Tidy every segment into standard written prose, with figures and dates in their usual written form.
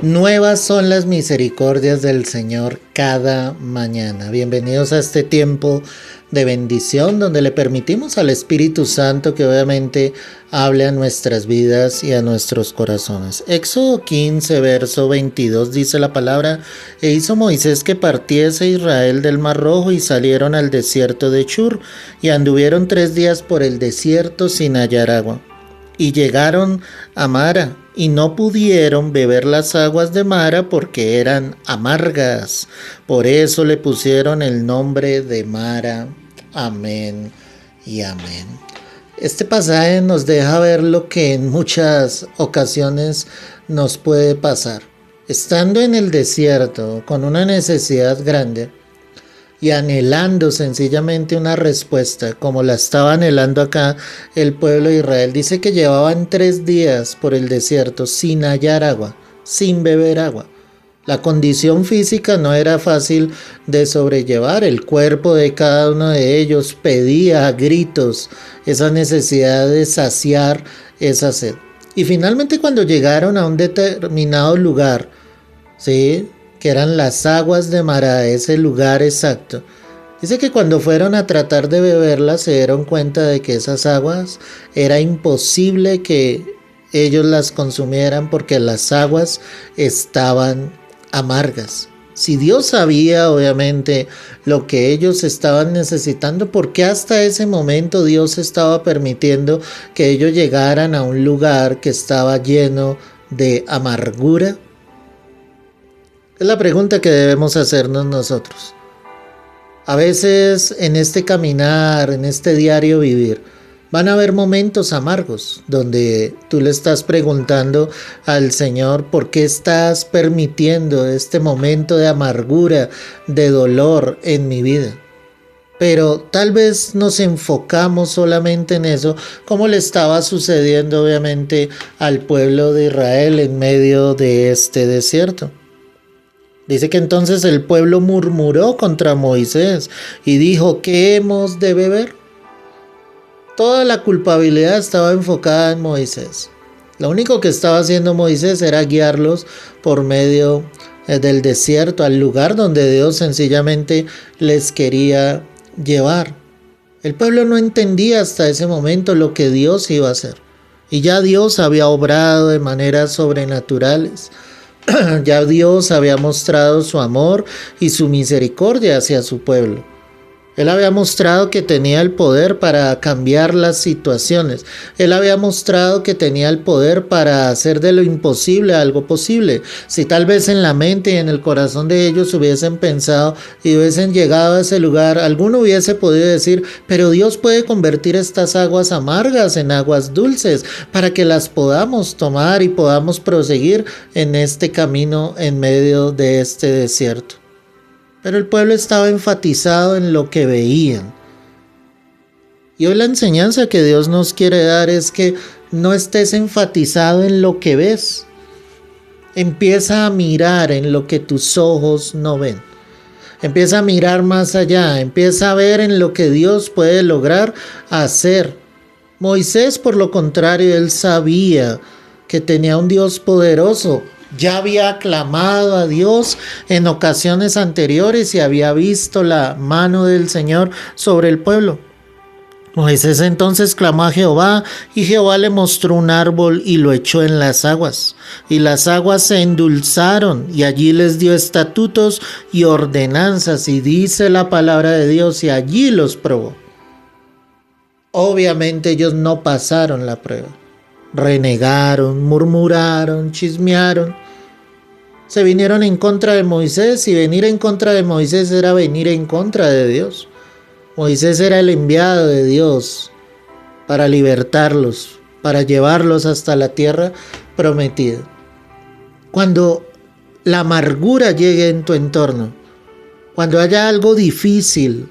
Nuevas son las misericordias del Señor cada mañana. Bienvenidos a este tiempo de bendición donde le permitimos al Espíritu Santo que obviamente hable a nuestras vidas y a nuestros corazones. Éxodo 15, verso 22 dice la palabra: E hizo Moisés que partiese Israel del Mar Rojo y salieron al desierto de Shur y anduvieron 3 días por el desierto sin hallar agua. Y llegaron a Mara, y no pudieron beber las aguas de Mara porque eran amargas. Por eso le pusieron el nombre de Mara. Amén y amén. Este pasaje nos deja ver lo que en muchas ocasiones nos puede pasar. Estando en el desierto con una necesidad grande y anhelando sencillamente una respuesta, como la estaba anhelando acá el pueblo de Israel. Dice que llevaban 3 días por el desierto sin hallar agua, sin beber agua. La condición física no era fácil de sobrellevar. El cuerpo de cada uno de ellos pedía a gritos esa necesidad de saciar esa sed. Y finalmente, cuando llegaron a un determinado lugar, ¿sí?, que eran las aguas de Mara, ese lugar exacto, dice que cuando fueron a tratar de beberlas se dieron cuenta de que esas aguas era imposible que ellos las consumieran porque las aguas estaban amargas. Si Dios sabía obviamente lo que ellos estaban necesitando, ¿por qué hasta ese momento Dios estaba permitiendo que ellos llegaran a un lugar que estaba lleno de amargura? Es la pregunta que debemos hacernos nosotros. A veces en este caminar, en este diario vivir, van a haber momentos amargos donde tú le estás preguntando al Señor por qué estás permitiendo este momento de amargura, de dolor en mi vida. Pero tal vez nos enfocamos solamente en eso, como le estaba sucediendo obviamente al pueblo de Israel en medio de este desierto. Dice que entonces el pueblo murmuró contra Moisés y dijo: ¿qué hemos de beber? Toda la culpabilidad estaba enfocada en Moisés. Lo único que estaba haciendo Moisés era guiarlos por medio del desierto al lugar donde Dios sencillamente les quería llevar. El pueblo no entendía hasta ese momento lo que Dios iba a hacer. Y ya Dios había obrado de maneras sobrenaturales. Ya Dios había mostrado su amor y su misericordia hacia su pueblo. Él había mostrado que tenía el poder para cambiar las situaciones. Él había mostrado que tenía el poder para hacer de lo imposible algo posible. Si tal vez en la mente y en el corazón de ellos hubiesen pensado y hubiesen llegado a ese lugar, alguno hubiese podido decir: pero Dios puede convertir estas aguas amargas en aguas dulces para que las podamos tomar y podamos proseguir en este camino en medio de este desierto. Pero el pueblo estaba enfatizado en lo que veían. Y hoy la enseñanza que Dios nos quiere dar es que no estés enfatizado en lo que ves. Empieza a mirar en lo que tus ojos no ven. Empieza a mirar más allá. Empieza a ver en lo que Dios puede lograr hacer. Moisés, por lo contrario, él sabía que tenía un Dios poderoso. Ya había clamado a Dios en ocasiones anteriores y había visto la mano del Señor sobre el pueblo. Moisés entonces clamó a Jehová y Jehová le mostró un árbol y lo echó en las aguas. Y las aguas se endulzaron y allí les dio estatutos y ordenanzas, y dice la palabra de Dios, y allí los probó. Obviamente ellos no pasaron la prueba. Renegaron, murmuraron, chismearon. Se vinieron en contra de Moisés, y venir en contra de Moisés era venir en contra de Dios. Moisés era el enviado de Dios para libertarlos, para llevarlos hasta la tierra prometida. Cuando la amargura llegue en tu entorno, cuando haya algo difícil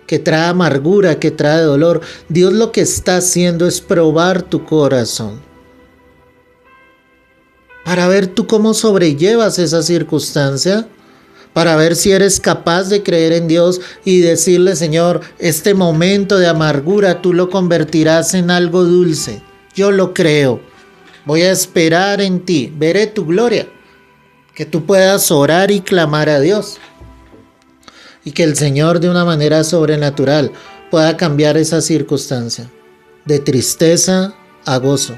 que trae amargura, que trae dolor, Dios lo que está haciendo es probar tu corazón, para ver tú cómo sobrellevas esa circunstancia, para ver si eres capaz de creer en Dios y decirle: Señor, este momento de amargura tú lo convertirás en algo dulce. Yo lo creo. Voy a esperar en ti, veré tu gloria. que tú puedas orar y clamar a Dios y que el Señor de una manera sobrenatural pueda cambiar esa circunstancia de tristeza a gozo,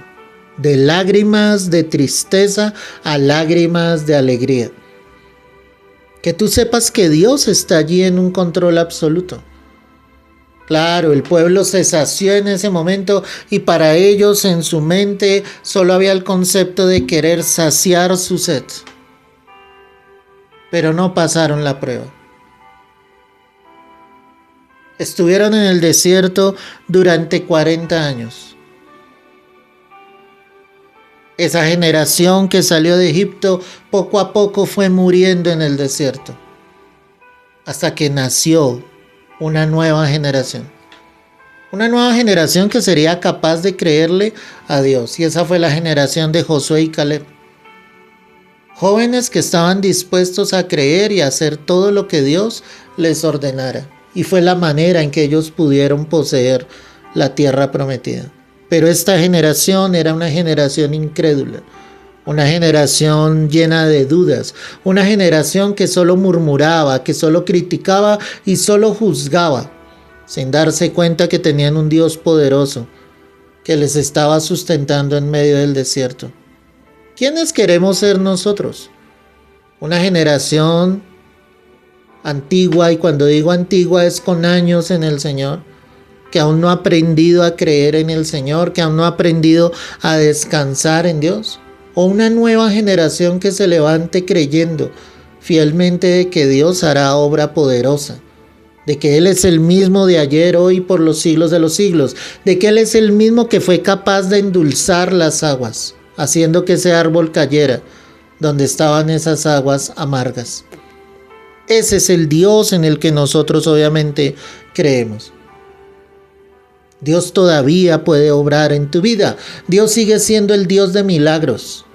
de lágrimas de tristeza a lágrimas de alegría. Que tú sepas que Dios está allí en un control absoluto. Claro, el pueblo se sació en ese momento y para ellos en su mente solo había el concepto de querer saciar su sed. Pero no pasaron la prueba. Estuvieron en el desierto durante 40 años. Esa generación que salió de Egipto poco a poco fue muriendo en el desierto. Hasta que nació una nueva generación. Una nueva generación que sería capaz de creerle a Dios. Y esa fue la generación de Josué y Caleb. Jóvenes que estaban dispuestos a creer y a hacer todo lo que Dios les ordenara. Y fue la manera en que ellos pudieron poseer la tierra prometida. Pero esta generación era una generación incrédula. Una generación llena de dudas. Una generación que solo murmuraba, que solo criticaba y solo juzgaba. Sin darse cuenta que tenían un Dios poderoso que les estaba sustentando en medio del desierto. ¿Quiénes queremos ser nosotros? Una generación antigua, y cuando digo antigua es con años en el Señor, que aún no ha aprendido a creer en el Señor, que aún no ha aprendido a descansar en Dios. O una nueva generación que se levante creyendo fielmente de que Dios hará obra poderosa, de que Él es el mismo de ayer, hoy, por los siglos de los siglos, de que Él es el mismo que fue capaz de endulzar las aguas, haciendo que ese árbol cayera donde estaban esas aguas amargas. Ese es el Dios en el que nosotros obviamente creemos. Dios todavía puede obrar en tu vida. Dios sigue siendo el Dios de milagros.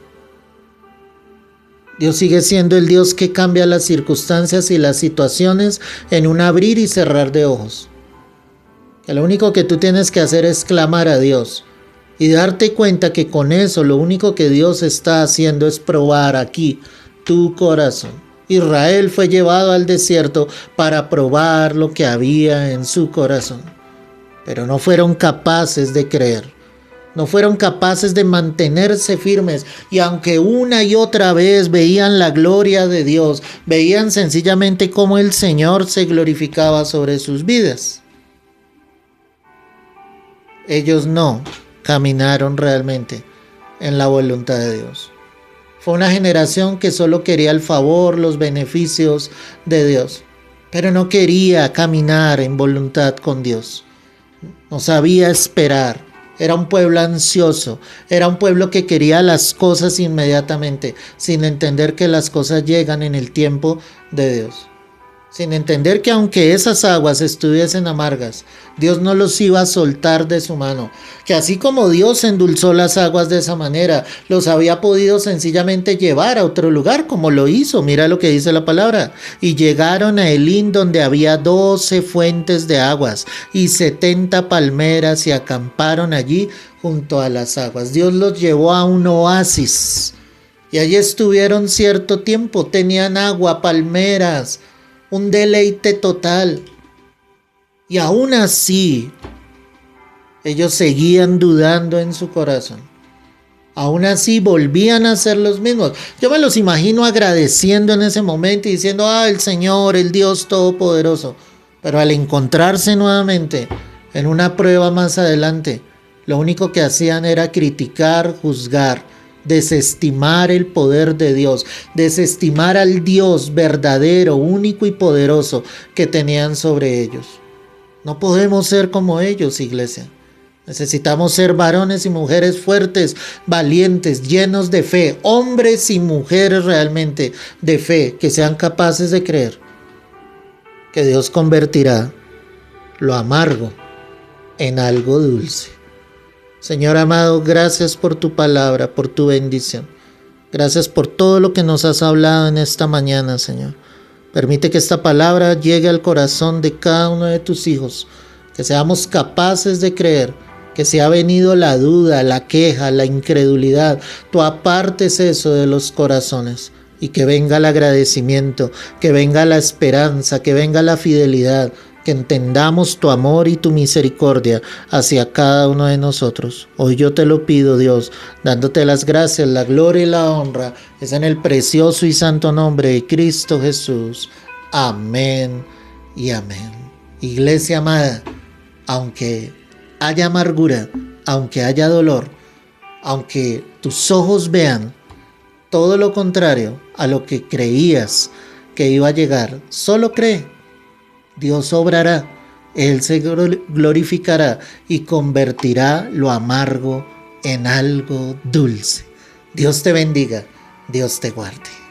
Dios sigue siendo el Dios que cambia las circunstancias y las situaciones en un abrir y cerrar de ojos. Que lo único que tú tienes que hacer es clamar a Dios y darte cuenta que con eso lo único que Dios está haciendo es probar aquí tu corazón. Israel fue llevado al desierto para probar lo que había en su corazón. Pero no fueron capaces de creer. No fueron capaces de mantenerse firmes. Y aunque una y otra vez veían la gloria de Dios, veían sencillamente cómo el Señor se glorificaba sobre sus vidas, ellos no caminaron realmente en la voluntad de Dios. Fue una generación que solo quería el favor, los beneficios de Dios, pero no quería caminar en voluntad con Dios. No sabía esperar. Era un pueblo ansioso. Era un pueblo que quería las cosas inmediatamente, sin entender que las cosas llegan en el tiempo de Dios. Sin entender que aunque esas aguas estuviesen amargas, Dios no los iba a soltar de su mano. Que así como Dios endulzó las aguas de esa manera, los había podido sencillamente llevar a otro lugar, como lo hizo. Mira lo que dice la palabra. Y llegaron a Elín, donde había 12 fuentes de aguas y 70 palmeras, y acamparon allí junto a las aguas. Dios los llevó a un oasis. Y allí estuvieron cierto tiempo. Tenían agua, palmeras, un deleite total. Y aún así, ellos seguían dudando en su corazón. Aún así, volvían a ser los mismos. Yo me los imagino agradeciendo en ese momento y diciendo, el Señor, el Dios Todopoderoso. Pero al encontrarse nuevamente en una prueba más adelante, lo único que hacían era criticar, juzgar, desestimar el poder de Dios, desestimar al Dios verdadero, único y poderoso que tenían sobre ellos. No podemos ser como ellos, iglesia. Necesitamos ser varones y mujeres fuertes, valientes, llenos de fe, hombres y mujeres realmente de fe, que sean capaces de creer que Dios convertirá lo amargo en algo dulce. Señor amado, gracias por tu palabra, por tu bendición. Gracias por todo lo que nos has hablado en esta mañana, Señor. Permite que esta palabra llegue al corazón de cada uno de tus hijos, que seamos capaces de creer que si ha venido la duda, la queja, la incredulidad, tú apartes eso de los corazones y que venga el agradecimiento, que venga la esperanza, que venga la fidelidad, que entendamos tu amor y tu misericordia hacia cada uno de nosotros. Hoy yo te lo pido, Dios, dándote las gracias, la gloria y la honra, es en el precioso y santo nombre de Cristo Jesús. Amén y amén. Iglesia amada, aunque haya amargura, aunque haya dolor, aunque tus ojos vean todo lo contrario a lo que creías que iba a llegar, solo cree. Dios obrará, Él se glorificará y convertirá lo amargo en algo dulce. Dios te bendiga, Dios te guarde.